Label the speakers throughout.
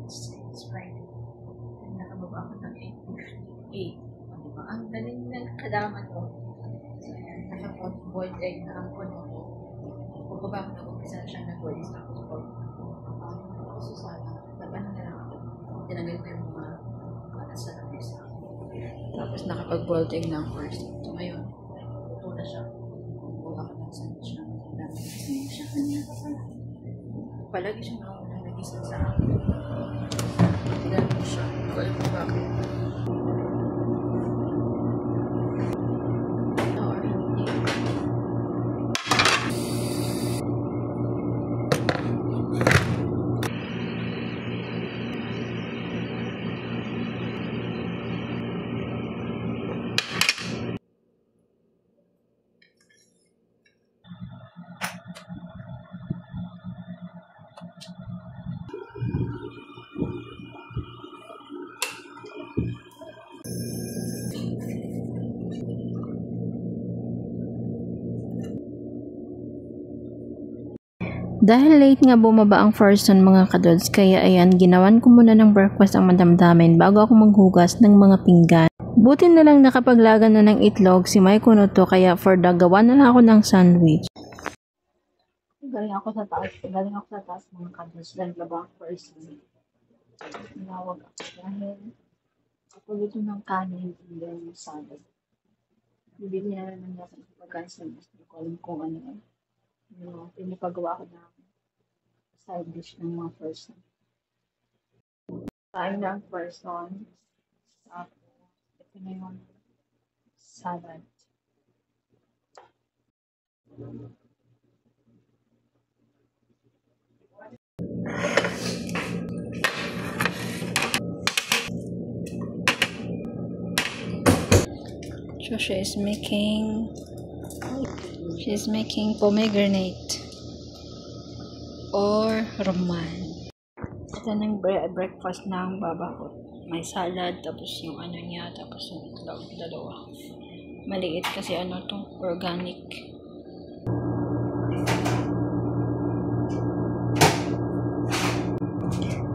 Speaker 1: It's Friday. Nakababa ako ng 8:58. Diba? Ang galing ng kalaman ko. So, nakapag-boiled egg na ang puno ko. Pagkaba ko na umpisa na siyang nag-boils na ako. So, sana, laban na lang ako. Tinanggal ko yung mga nasa na mesa. Tapos nakapag-boiled egg na ang first. So, ngayon, ito na siya. Kuha ko ng sandwich na. Dami siya kanya. Palagi siya na nag-isa sa akin. Ganun siya. Hindi ko alam kung bakit.
Speaker 2: Dahil late nga bumaba ang person mga kadods, kaya ayan, ginawan ko muna ng breakfast ang madamdamin bago ako maghugas ng mga pinggan. Buti na lang nakapaglaga na ng itlog si May Kunoto, kaya for the gawa na lang ako ng sandwich.
Speaker 1: Galing ako sa taas mga kadods dahil labang person. Tinawag ako dahil ako dito ng kanin and then salad. Bibili na naman natin sa pagkain sa gusto ko alam kung ano yan. Pinapagawa ko ng side dish ng mga person. Kain na ang person. Ito na yung salad.
Speaker 2: So she's making pomegranate or roman. Ito na yung breakfast ng baba ko. May salad, tapos yung ano niya, tapos yung itlog, dalawa. Maliit kasi ano to, organic.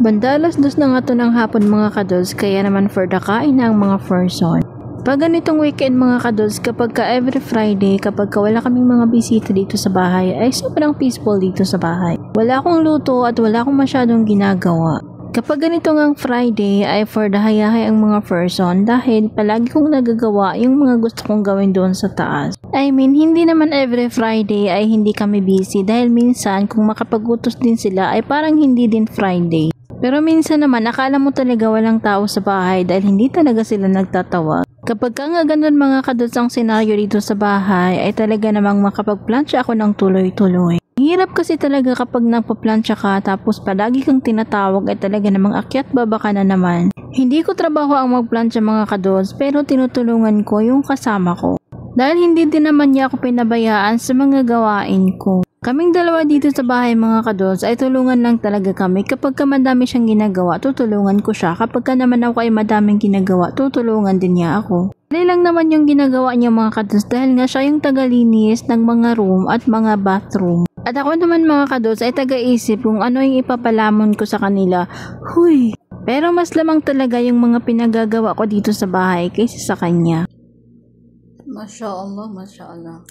Speaker 2: Bandalas dos na nga to ng hapon mga kadods, kaya naman for the kain na ang mga person. Pag ganitong weekend mga kadods, kapag ka every Friday, kapag ka wala kaming mga bisita dito sa bahay, ay sobrang peaceful dito sa bahay. Wala akong luto at wala akong masyadong ginagawa. Kapag ganito ngang Friday ay for the hayahay ang mga person dahil palagi kong nagagawa yung mga gusto kong gawin doon sa taas. I mean, hindi naman every Friday ay hindi kami busy dahil minsan kung makapagutos din sila ay parang hindi din Friday. Pero minsan naman akala mo talaga walang tao sa bahay dahil hindi talaga sila nagtatawag. Kapag ka nga ganun mga kadods ang senaryo dito sa bahay ay talaga namang makapagplansya ako ng tuloy-tuloy. Hirap kasi talaga kapag nagpaplansya ka tapos palagi kang tinatawag ay talaga namang akyat baba ka na naman. Hindi ko trabaho ang magplansya mga kadods pero tinutulungan ko yung kasama ko. Dahil hindi din naman niya ako pinabayaan sa mga gawain ko. Kaming dalawa dito sa bahay mga kadods ay tulungan lang talaga kami. Kapag ka madami siyang ginagawa, tutulungan ko siya. Kapag ka naman ako ay madaming ginagawa, tutulungan din niya ako. Dali lang naman yung ginagawa niya mga kadods dahil nga siya yung tagalinis ng mga room at mga bathroom. At ako naman mga kadods ay taga-isip kung ano yung ipapalamon ko sa kanila. Huy! Pero mas lamang talaga yung mga pinagagawa ko dito sa bahay kaysa sa kanya.
Speaker 1: Masya Allah, Masya Allah.